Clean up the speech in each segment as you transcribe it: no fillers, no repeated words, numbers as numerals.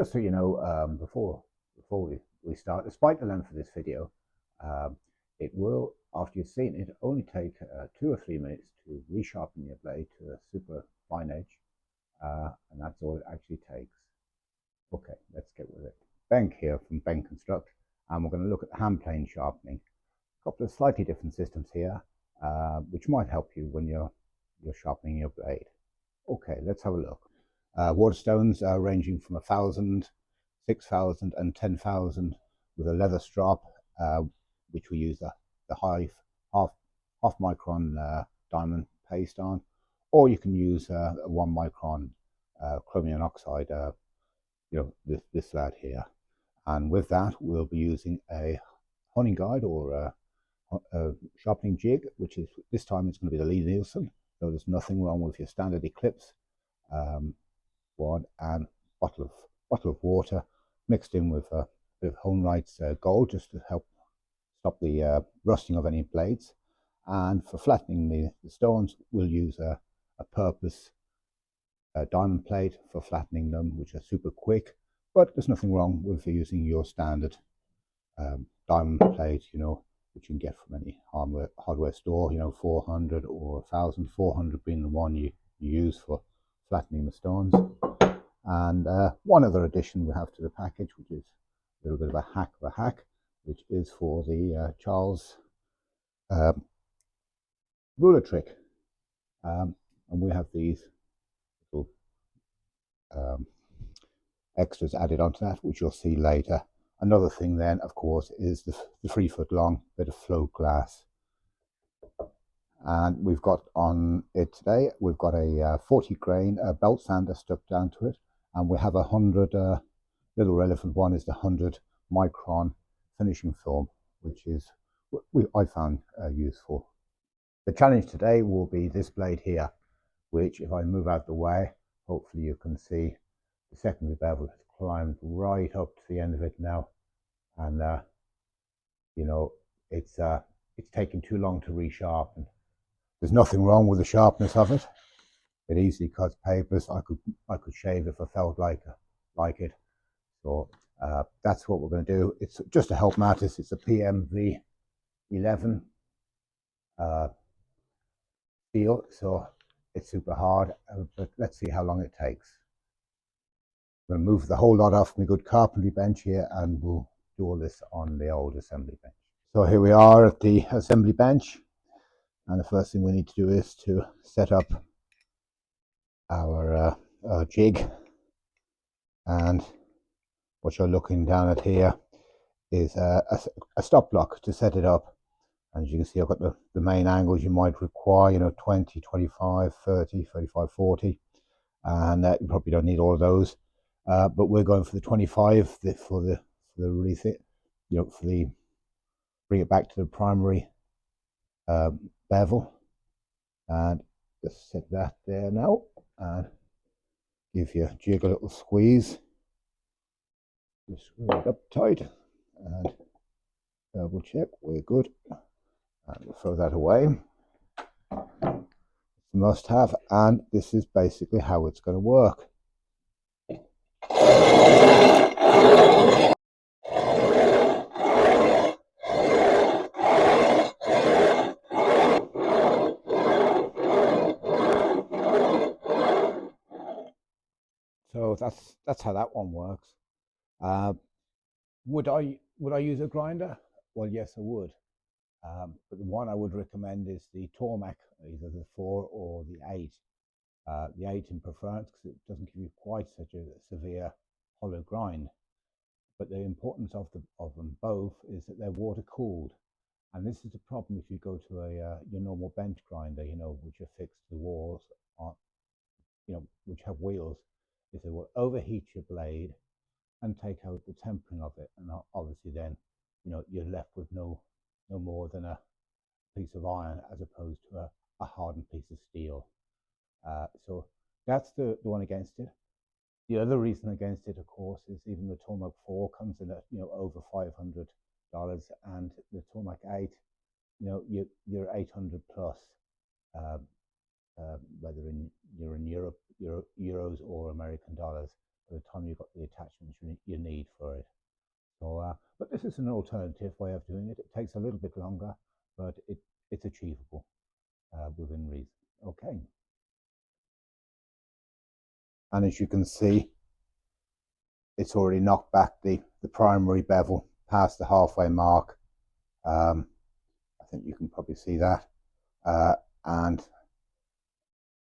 just so you know, before we start, despite the length of this video, it will, after you've seen it, only take 2 or 3 minutes to resharpen your blade to a super fine edge, and that's all it actually takes. Okay, let's get with it. Benk here from Benk Construct, and we're going to look at hand plane sharpening. A couple of slightly different systems here, which might help you when you're sharpening your blade. Okay, let's have a look. Waterstones are ranging from 1,000, 6,000 and 10,000 with a leather strop, which we use the half micron diamond paste on, or you can use a 1 micron chromium oxide, this lad here. And with that, we'll be using a honing guide or a sharpening jig, which is, this time it's going to be the Lee Nielsen, so there's nothing wrong with your standard Eclipse one, and bottle of water mixed in with a bit of Honight's gold, just to help stop the rusting of any blades. And for flattening the stones, we'll use a purpose diamond plate for flattening them, which are super quick, but there's nothing wrong with using your standard diamond plate, which you can get from any hardware store, 400 or 1,000, 400 being the one you use for flattening the stones. And one other addition we have to the package, which is a little bit of a hack, which is for the Charles ruler trick. And we have these little extras added onto that, which you'll see later. Another thing then, of course, is the 3 foot long bit of float glass. And we've got on it today, we've got a 40 grain belt sander stuck down to it, and we have 100, little relevant one is the 100 micron finishing film, which is I found useful. The challenge today will be this blade here, which, if I move out the way, hopefully you can see the secondary bevel has climbed right up to the end of it now, and it's taking too long to resharpen. There's nothing wrong with the sharpness of it. It easily cuts papers. I could shave if I felt like it. So that's what we're going to do. It's just to help matters. It's a PMV 11 steel, so it's super hard. But let's see how long it takes. I'm going to move the whole lot off my good carpentry bench here, and we'll do all this on the old assembly bench. So here we are at the assembly bench. And the first thing we need to do is to set up our jig. And what you're looking down at here is a stop block to set it up. And as you can see, I've got the main angles you might require, 20, 25, 30, 35, 40. And you probably don't need all of those. But we're going for the 25 for the really thick, bring it back to the primary bevel, and just set that there now, and give your jig a little squeeze. Just screw it up tight and double check we're good, and we'll throw that away. It's a must have, and this is basically how it's going to work. So that's how that one works. Would I use a grinder? Well, yes, I would. But the one I would recommend is the Tormac, either the 4 or the 8. The 8 in preference, because it doesn't give you quite such a severe hollow grind. But the importance of them both is that they're water cooled, and this is the problem if you go to your normal bench grinder, which are fixed to the walls, which have wheels. Is they will overheat your blade and take out the tempering of it, and obviously then you're left with no more than a piece of iron as opposed to a hardened piece of steel. So that's the one against it. The other reason against it, of course, is even the Tormac 4 comes in at over $500, and the Tormac 8, you're 800 plus, whether you're in Europe, euros or American dollars. by the time you've got the attachments you need for it. So, but this is an alternative way of doing it. It takes a little bit longer, but it's achievable within reason. Okay. And as you can see, it's already knocked back the primary bevel past the halfway mark. I think you can probably see that. And,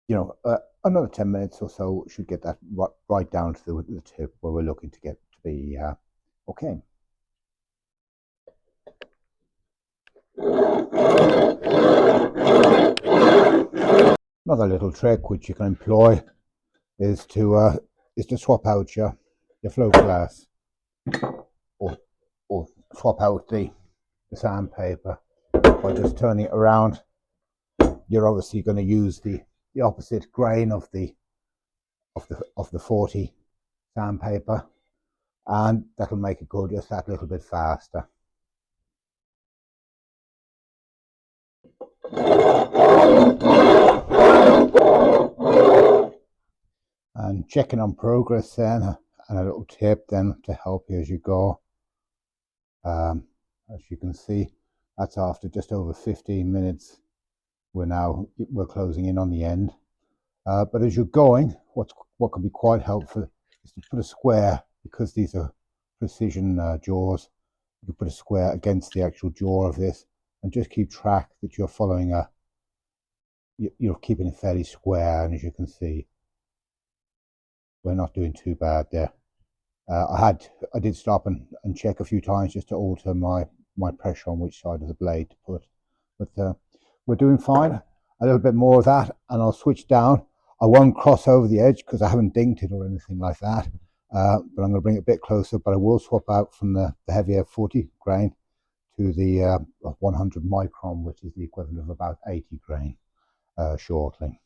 you know, another 10 minutes or so should get that right down to the tip where we're looking to get to be okay. Another little trick which you can employ is to swap out your float glass, or swap out the sandpaper by just turning it around. You're obviously going to use the opposite grain of the 40 sandpaper, and that'll make it go just that little bit faster. And checking on progress then, and a little tip then to help you as you go. As you can see, that's after just over 15 minutes. We're closing in on the end. But as you're going, what can be quite helpful is to put a square, because these are precision jaws. You put a square against the actual jaw of this, and just keep track that you're following you're keeping it fairly square. And as you can see, we're not doing too bad there. I did stop and check a few times just to alter my pressure on which side of the blade to put, but we're doing fine. A little bit more of that and I'll switch down. I won't cross over the edge because I haven't dinked it or anything like that, but I'm going to bring it a bit closer. But I will swap out from the heavier 40 grain to the 100 micron, which is the equivalent of about 80 grain, shortly.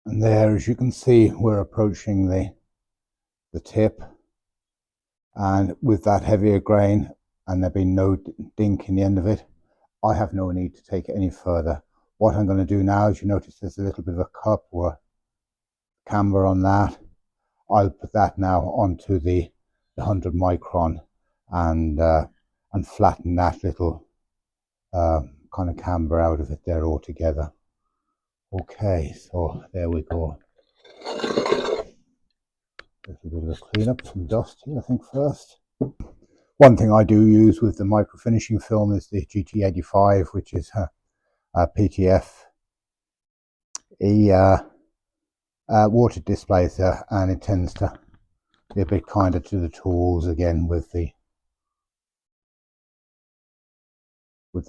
And there, as you can see, we're approaching the tip, and with that heavier grain and there being no dink in the end of it, I have no need to take it any further. What I'm going to do now is, you notice there's a little bit of a cup or camber on that. I'll put that now onto the 100 micron and flatten that little kind of camber out of it there altogether. Okay, so there we go. A little bit of a clean up, some dust here, I think, first. One thing I do use with the micro finishing film is the GT85, which is a PTF water displacer, and it tends to be a bit kinder to the tools, again with the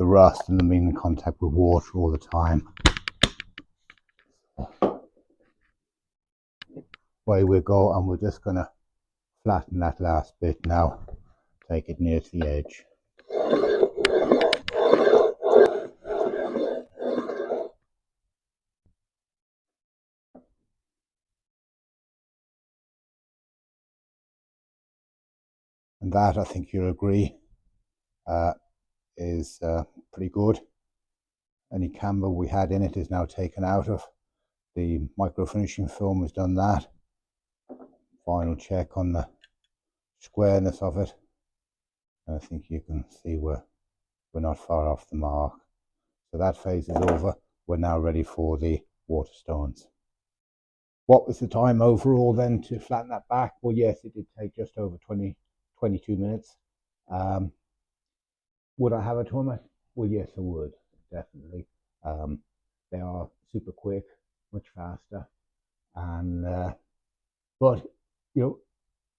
rust and them being in contact with water all the time. Away we go, and we're just going to flatten that last bit now, take it near to the edge. And that, I think you'll agree, is pretty good. Any camber we had in it is now taken out of. The micro finishing film has done that. Final check on the squareness of it, and I think you can see we're not far off the mark. So that phase is over. We're now ready for the Waterstones. What was the time overall then to flatten that back? Well, yes, it did take just over 22 minutes. Would I have a toolmat? Well, yes, I would, definitely. They are super quick, much faster, and but you know,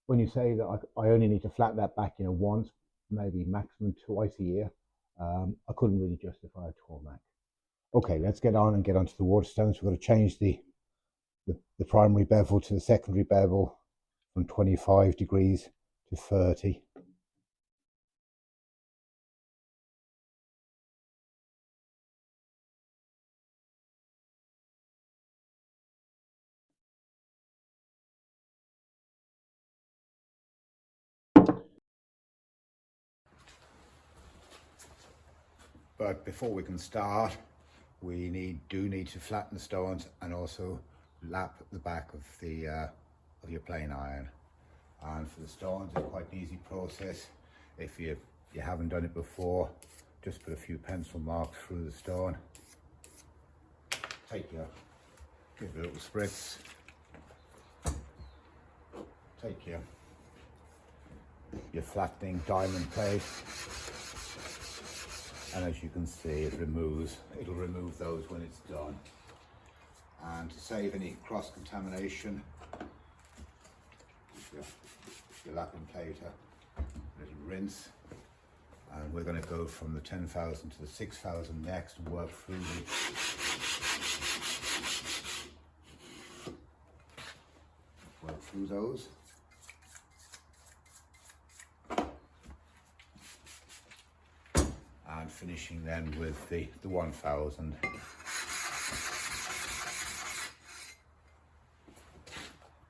when you say that I only need to flatten that back, you know, once, maybe maximum twice a year, I couldn't really justify a toolmat. Okay, let's get on and get onto the Waterstones. We're going to change the primary bevel to the secondary bevel from 25 degrees to 30. But before we can start, we do need to flatten the stones and also lap the back of the of your plane iron. And for the stones, it's quite an easy process. If you haven't done it before, just put a few pencil marks through the stone. Give it a little spritz. Take your flattening diamond plate, and as you can see, it'll remove those when it's done. And to save any cross contamination, your lapping plate, a little rinse, and we're going to go from the 10,000 to the 6,000 next and work through those. And finishing then with the 1,000.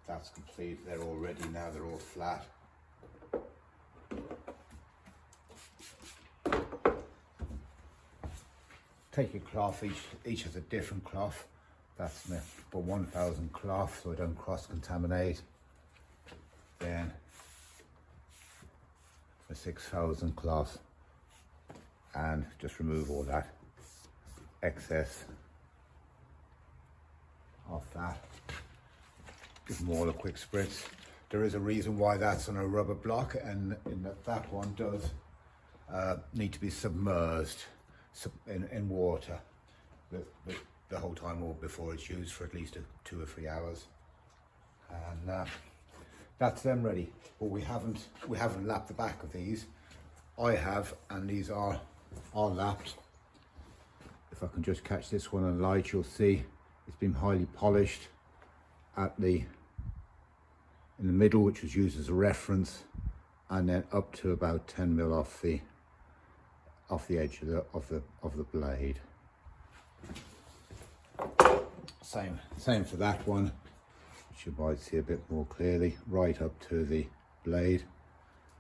That's complete. They're all ready now. They're all flat. Take your cloth. Each has a different cloth. That's for 1,000 cloth, so I don't cross-contaminate. Then for 6,000 cloth, and just remove all that excess off that. Give them all a quick spritz. There is a reason why that's on a rubber block, and in that one does need to be submerged in water the whole time or before it's used for at least 2 or 3 hours. And that's them ready. But we haven't lapped the back of these. I have, and these are lapped. If I can just catch this one on light, you'll see it's been highly polished in the middle, which was used as a reference, and then up to about 10 mil off the edge of the blade. Same for that one, which you might see a bit more clearly, right up to the blade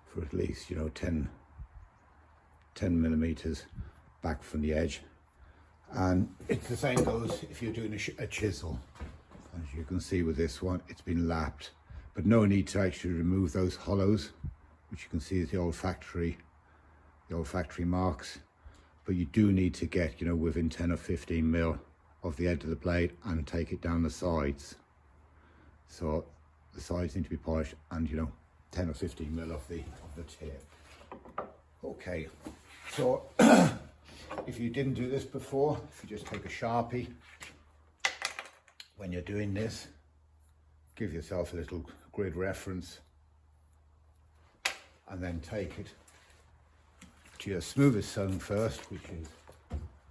for at least 10 millimeters back from the edge. And it's the same goes if you're doing a chisel. As you can see with this one, it's been lapped, but no need to actually remove those hollows, which you can see is the old factory marks. But you do need to get within 10 or 15 mil of the edge of the blade and take it down the sides. So the sides need to be polished, and 10 or 15 mil of the tip. Okay, so if you didn't do this before, if you just take a Sharpie when you're doing this, give yourself a little grid reference, and then take it to your smoothest stone first, which is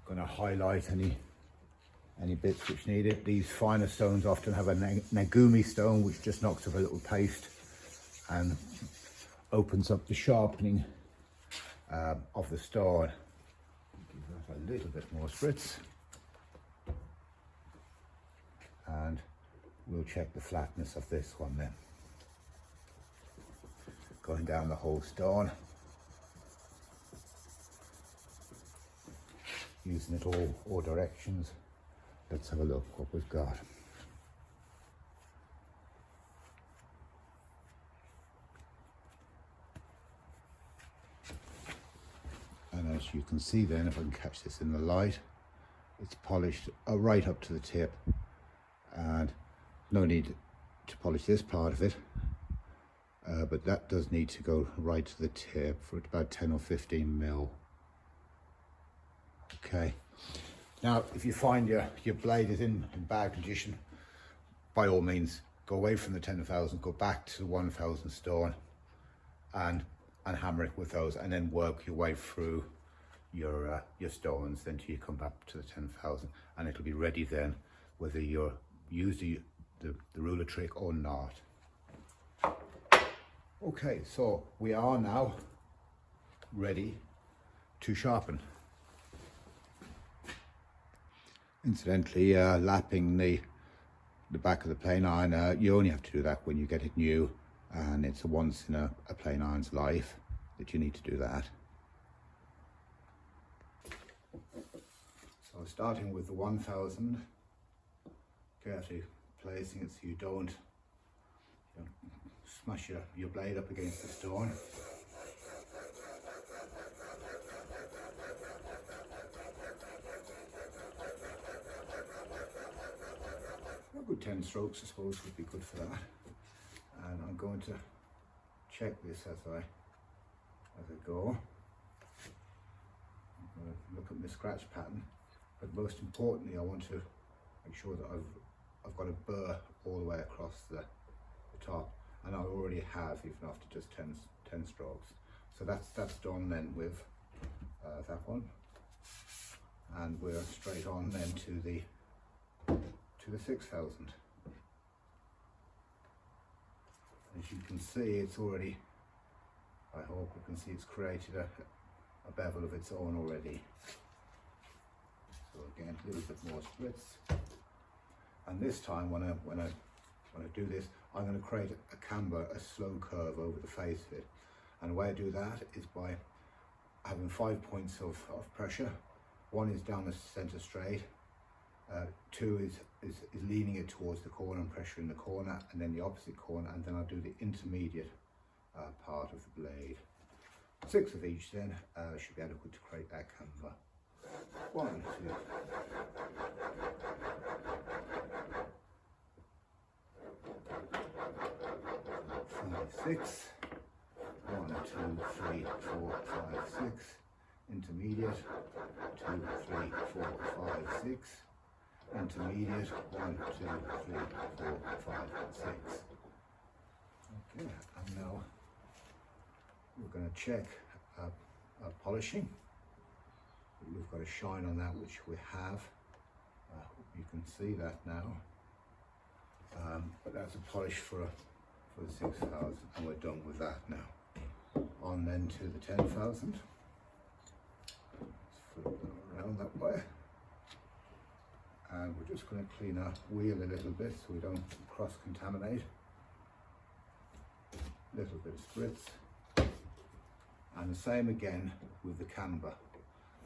going to highlight any bits which need it. These finer stones often have a Negumi stone, which just knocks off a little paste and opens up the sharpening of the stone. Give that a little bit more spritz, and we'll check the flatness of this one then. Going down the whole stone, using it all directions. Let's have a look what we've got. And as you can see then, if I can catch this in the light, it's polished right up to the tip, and no need to polish this part of it, but that does need to go right to the tip for about 10 or 15 mil. Okay. Now, if you find your blade is in bad condition, by all means, go away from the 10,000, go back to the 1,000 stone, and hammer it with those, and then work your way through your stones, then till you come back to the 10,000, and it'll be ready then, whether you're using the ruler trick or not. Okay, so we are now ready to sharpen. Incidentally, lapping the back of the plane iron, you only have to do that when you get it new, and it's a once in a plane iron's life that you need to do that. starting with the 1000, carefully placing it so you don't smash your blade up against the stone. A good 10 strokes I suppose would be good for that. And I'm going to check this as I go. I'm going to look at my scratch pattern, but most importantly I want to make sure that I've got a burr all the way across the top, and I already have, even after just 10 strokes. So that's done then with that one, and we're straight on then to the 6000. As you can see, it's already, I hope you can see, it's created a bevel of its own already. So again, a little bit more splits. And this time when I do this, I'm going to create a camber, a slow curve over the face of it. And the way I do that is by having 5 points of pressure. One is down the center straight, 2 is leaning it towards the corner and pressure in the corner, and then the opposite corner, and then I'll do the intermediate part of the blade. 6 of each then should be adequate to create that camber. 1, 2, 5, 6. 1, 2, 3, 4, 5, 6. Intermediate. 2, 3, 4, 5, 6. Intermediate. 1, 2, 3, 4, 5, 6. Okay, and now we're going to check polishing. We've got a shine on that, which we have. You can see that now. But that's a polish for the 6000, and we're done with that now. On then to the 10,000. Let's flip that around that way. And we're just going to clean our wheel a little bit so we don't cross-contaminate. Little bit of spritz. And the same again with the camber.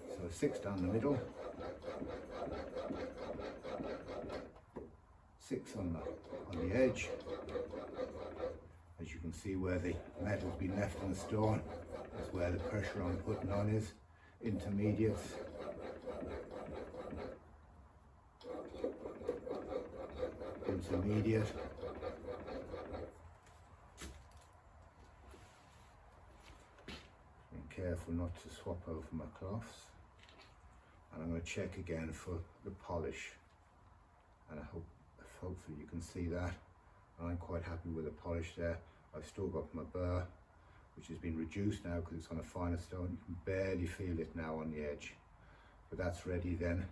So 6 down the middle, 6 on the edge. As you can see, where the metal's been left in the stone is where the pressure I'm putting on is. Intermediates. Intermediate. Being careful not to swap over my cloths. And I'm going to check again for the polish, and I hopefully you can see that. I'm quite happy with the polish there. I've still got my burr, which has been reduced now because it's on a finer stone. You can barely feel it now on the edge, but that's ready then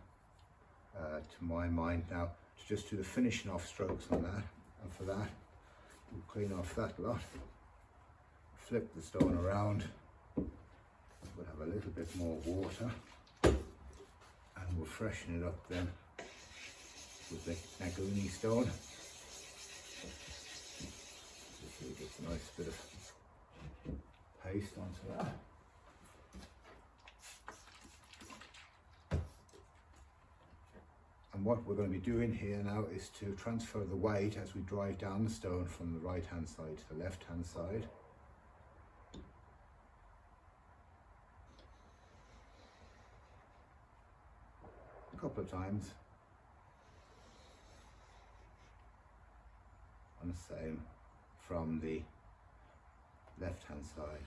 to my mind now to just do the finishing off strokes on that. And for that we'll clean off that lot, flip the stone around, we'll have a little bit more water, and we'll freshen it up then with the Naguni stone. So it gets a nice bit of paste onto that. And what we're going to be doing here now is to transfer the weight as we drive down the stone from the right hand side to the left hand side. A couple of times. And the same from the left hand side.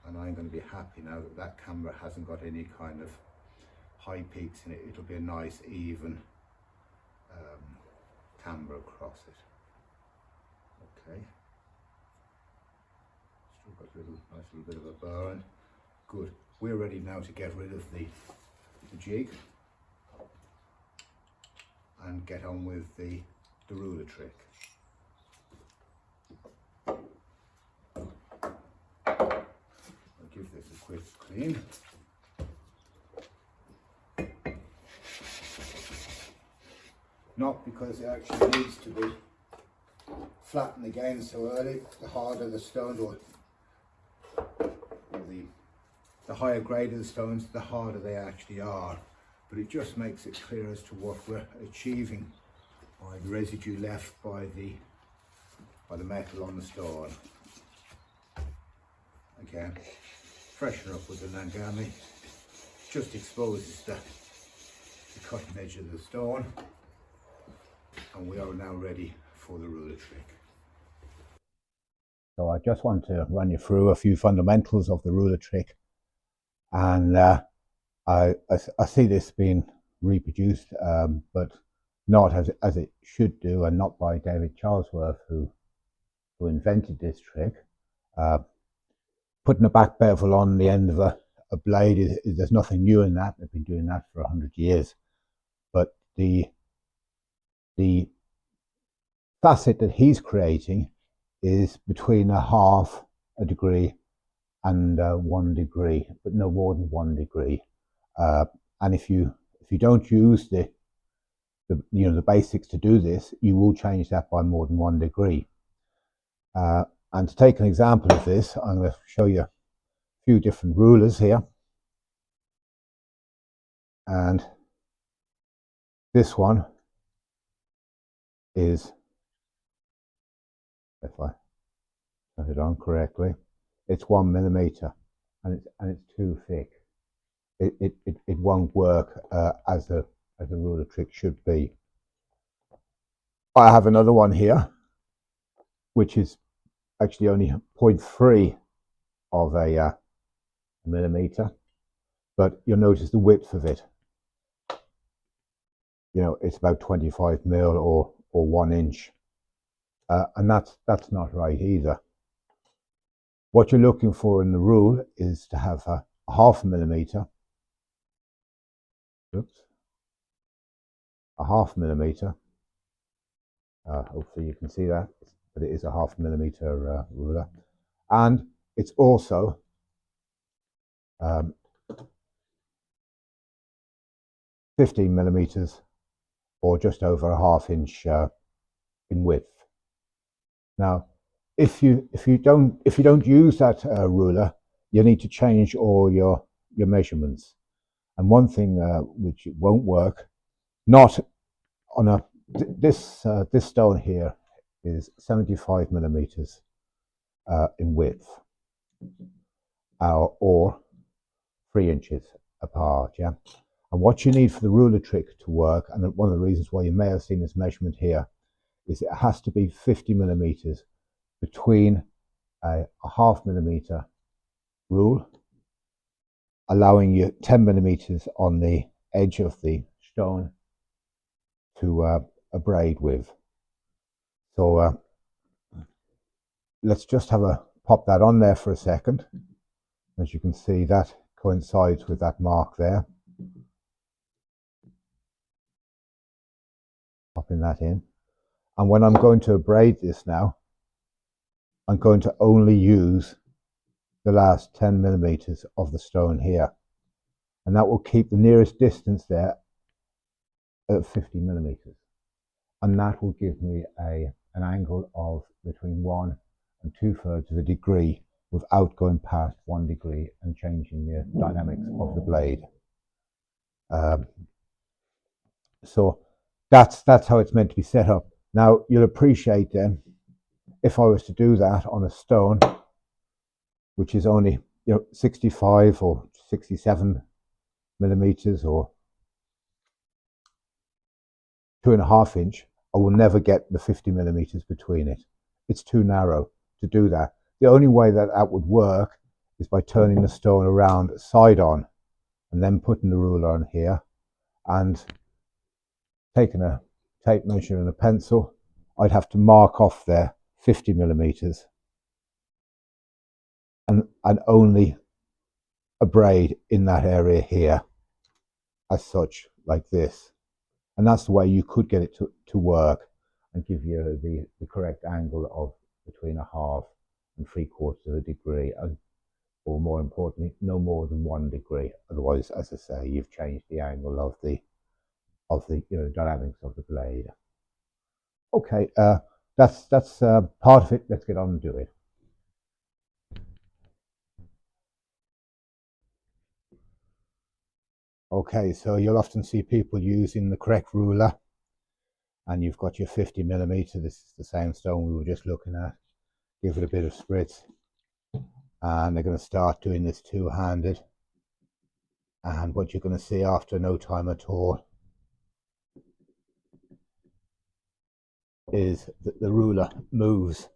And I'm going to be happy now that that camber hasn't got any kind of high peaks in it. It'll be a nice even camber across it. Okay. Still got a nice little bit of a burn. Good. We're ready now to get rid of the jig and get on with the ruler trick. I'll give this a quick clean. Not because it actually needs to be flatten again so early. The harder the stone, or the higher grade of the stones, the harder they actually are. But it just makes it clear as to what we're achieving by the residue left by the metal on the stone. Again, freshen up with the Nangami. Just exposes the cutting edge of the stone, and we are now ready for the ruler trick. So I just want to run you through a few fundamentals of the ruler trick, and I see this being reproduced, but not as it should do, and not by David Charlesworth, who invented this trick. Putting a back bevel on the end of a blade there's nothing new in that. They've been doing that for 100 years. But the facet that he's creating is between a half a degree and 1 degree, but no more than 1 degree. And if you don't use the basics to do this, you will change that by more than 1 degree. And to take an example of this, I'm going to show you a few different rulers here. And this one is, if I put it on correctly, it's 1 millimeter, and it's too thick. It won't work as a ruler trick should be. I have another one here, which is actually only 0.3 of a millimeter, but you'll notice the width of it. It's about 25 mil or 1 inch, and that's not right either. What you're looking for in the rule is to have a half millimeter. Oops, a half millimeter. Hopefully you can see that, but it is a half millimeter ruler, and it's also 15 millimeters, or just over a ½ inch in width. Now, if you don't use that ruler, you need to change all your measurements. And one thing which it won't work, not on this stone here is 75 millimeters in width, or 3 inches apart. Yeah. And what you need for the ruler trick to work, and one of the reasons why you may have seen this measurement here, is it has to be 50 millimeters between a ½ millimeter rule, allowing you 10 millimeters on the edge of the stone to abrade with. So let's just pop that on there for a second. As you can see, that coincides with that mark there. Popping that in. And when I'm going to abrade this now, I'm going to only use the last 10 millimeters of the stone here. And that will keep the nearest distance there at 50 millimeters. And that will give me an angle of between 1 and 2/3 of a degree without going past 1 degree and changing the dynamics of the blade. So that's how it's meant to be set up. Now, you'll appreciate then, if I was to do that on a stone which is only 65 or 67 millimeters or 2.5 inch, I will never get the 50 millimeters between it. It's too narrow to do that. The only way that would work is by turning the stone around side on and then putting the ruler on here and taking a tape measure and a pencil. I'd have to mark off there 50 millimeters and only abrade in that area here as such, like this. And that's the way you could get it to work and give you the correct angle of between a ½ and 3/4 of a degree, or more importantly, no more than 1 degree. Otherwise, as I say, you've changed the angle of the dynamics of the blade. Okay, that's part of it. Let's get on and do it. Okay, so you'll often see people using the correct ruler, and you've got your 50mm. This is the same stone we were just looking at. Give it a bit of spritz, and they're going to start doing this two-handed. And what you're going to see after no time at all is that the ruler moves,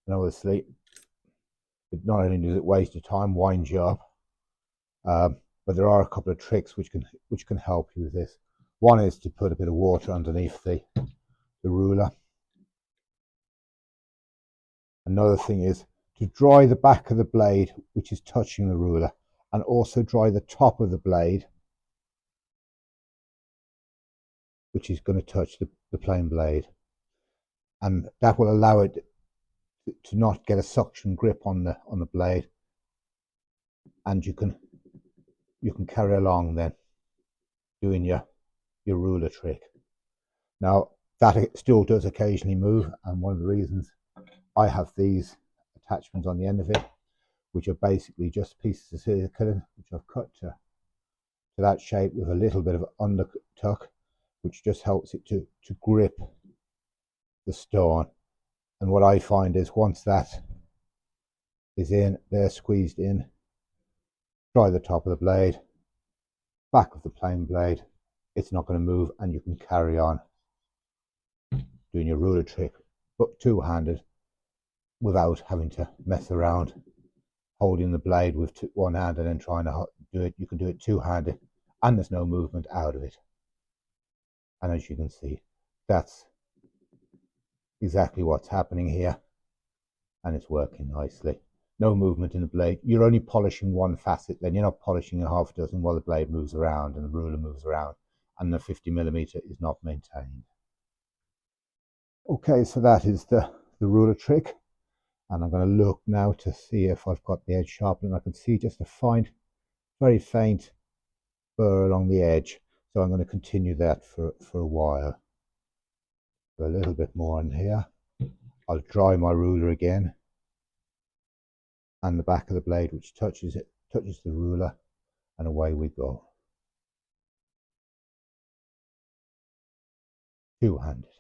and obviously not only does it waste your time, wind you up, but there are a couple of tricks which can help you with this. One is to put a bit of water underneath the ruler. Another thing is to dry the back of the blade, which is touching the ruler, and also dry the top of the blade, which is going to touch the plain blade, and that will allow it to not get a suction grip on the blade, and you can carry along then doing your ruler trick. Now that still does occasionally move, and one of the reasons I have these attachments on the end of it, which are basically just pieces of silicone which I've cut to that shape with a little bit of undertuck, which just helps it to grip the stone. And what I find is once that is in, they're squeezed in, try the top of the blade, back of the plain blade, it's not going to move, and you can carry on doing your ruler trick, but two-handed, without having to mess around holding the blade with one hand and then trying to do it. You can do it two-handed, and there's no movement out of it. And as you can see, that's exactly what's happening here, and it's working nicely. No movement in the blade. You're only polishing one facet, then you're not polishing a half dozen while the blade moves around and the ruler moves around, and the 50mm is not maintained. Okay, so that is the ruler trick, and I'm going to look now to see if I've got the edge sharpened. I can see just a fine, very faint burr along the edge, so I'm going to continue that for a while. A little bit more in here. I'll dry my ruler again, and the back of the blade which touches the ruler, and away we go. Two-handed.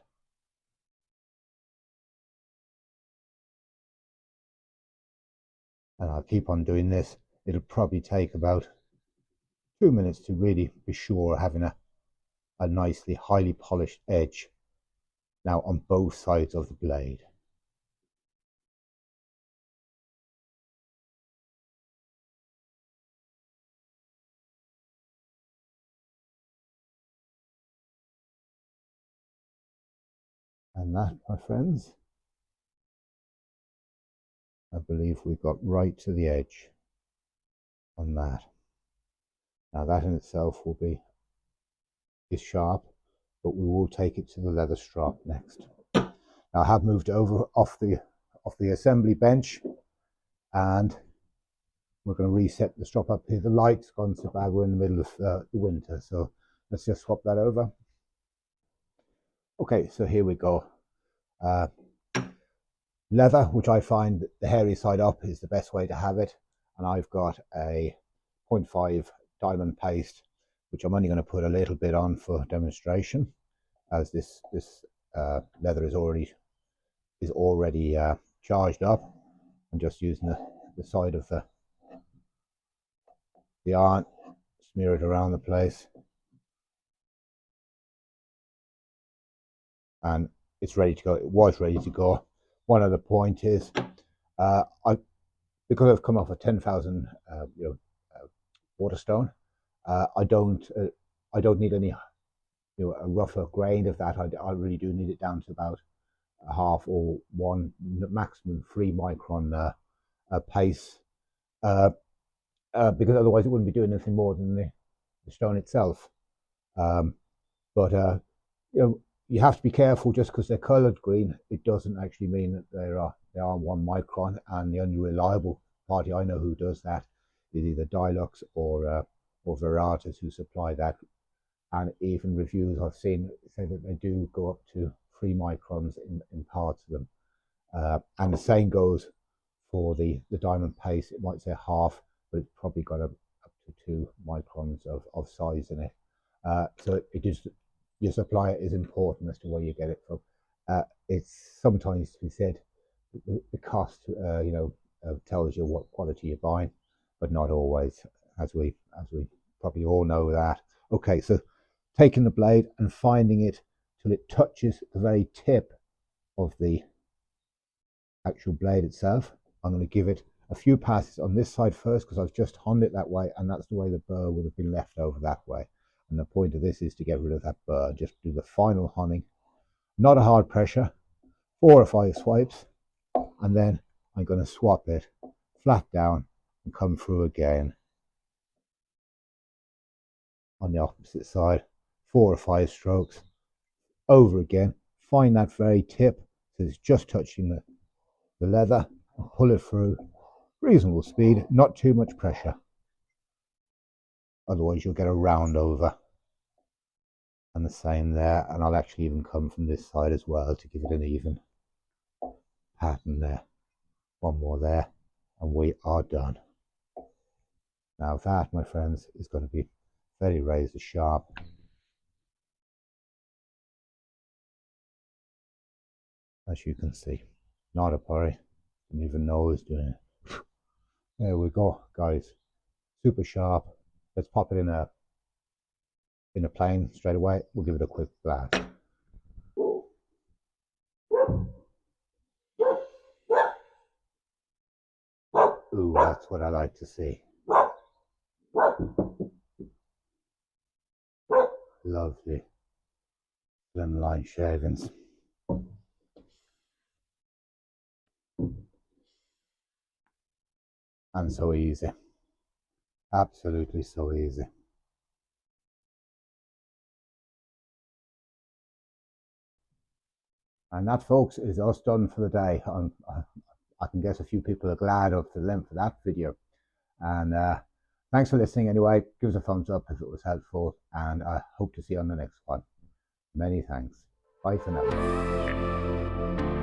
And I'll keep on doing this. It'll probably take about 2 minutes to really be sure having a nicely highly polished edge now on both sides of the blade. And that, my friends, I believe we got right to the edge on that. Now that in itself is sharp, but we will take it to the leather strop next. Now I have moved over off the assembly bench, and we're going to reset the strop up here. The light's gone so bad, we're in the middle of the winter, so let's just swap that over. Okay, so here we go. Leather, which I find the hairy side up is the best way to have it, and I've got a 0.5 diamond paste, which I'm only going to put a little bit on for demonstration, as this leather is already charged up. I'm just using the side of the iron, smear it around the place, and it's ready to go. It was ready to go. One other point is, because I've come off a 10,000 Waterstone, I don't need any a rougher grain of that. I really do need it down to about a half or one, maximum 3 micron pace, because otherwise it wouldn't be doing anything more than the stone itself. But you have to be careful. Just because they're coloured green, it doesn't actually mean that they are 1 micron. And the only reliable party I know who does that is either Dilux or Veratas, who supply that. And even reviews I've seen say that they do go up to 3 microns in parts of them. And the same goes for the diamond paste. It might say half, but it's probably got up to 2 microns of size in it. So it is, your supplier is important as to where you get it from. It's sometimes to be said, the cost, tells you what quality you're buying, but not always, as we probably all know that. Okay, so taking the blade and finding it till it touches the very tip of the actual blade itself. I'm going to give it a few passes on this side first because I've just honed it that way, and that's the way the burr would have been left over that way. And the point of this is to get rid of that burr. Just do the final honing, not a hard pressure, 4 or 5 swipes, and then I'm going to swap it flat down and come through again on the opposite side, 4 or 5 strokes over again. Find that very tip so it's just touching the leather, and pull it through. Reasonable speed, not too much pressure, otherwise you'll get a round over. And the same there, and I'll actually even come from this side as well to give it an even pattern there. One more there, and we are done. Now that, my friends, is going to be very razor sharp. As you can see, not a worry, didn't even know I was doing it. There we go, guys, super sharp. Let's pop it in a plane straight away. We'll give it a quick blast. Ooh, that's what I like to see. Lovely slim line shavings. And so easy. Absolutely so easy. And that, folks, is us done for the day. I can guess a few people are glad of the length of that video. And thanks for listening anyway. Give us a thumbs up if it was helpful, and I hope to see you on the next one. Many thanks. Bye for now.